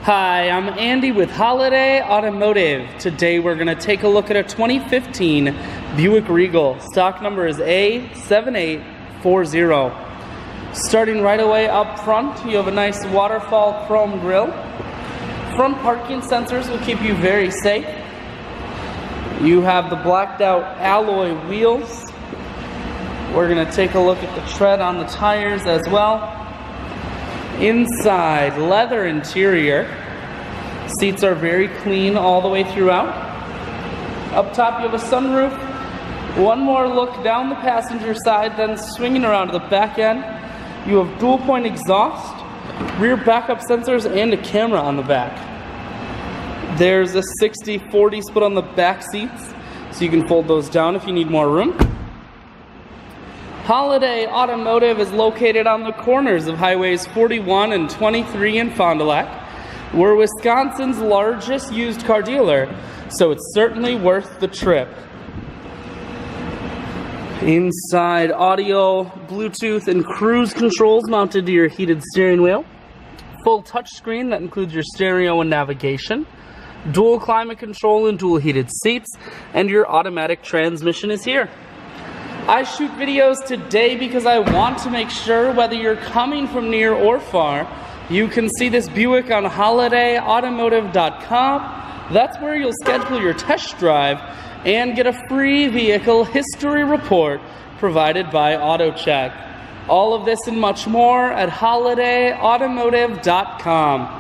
Hi, I'm Andy with Holiday Automotive. Today we're going to take a look at a 2015 Buick Regal. Stock number is A7840. Starting right away up front, you have a nice waterfall chrome grille. Front parking sensors will keep you very safe. You have the blacked out alloy wheels. We're going to take a look at the tread on the tires as well. Inside, leather interior. Seats are very clean all the way throughout. Up top, you have a sunroof. One more look down the passenger side, then swinging around to the back end. You have dual point exhaust, rear backup sensors, and a camera on the back. There's a 60-40 split on the back seats, so you can fold those down if you need more room. Holiday Automotive is located on the corners of Highways 41 and 23 in Fond du Lac. We're Wisconsin's largest used car dealer, so it's certainly worth the trip. Inside, audio, Bluetooth, and cruise controls mounted to your heated steering wheel. Full touchscreen that includes your stereo and navigation. Dual climate control and dual heated seats, and your automatic transmission is here. I shoot videos today because I want to make sure whether you're coming from near or far, you can see this Buick on holidayautomotive.com. That's where you'll schedule your test drive and get a free vehicle history report provided by AutoCheck. All of this and much more at holidayautomotive.com.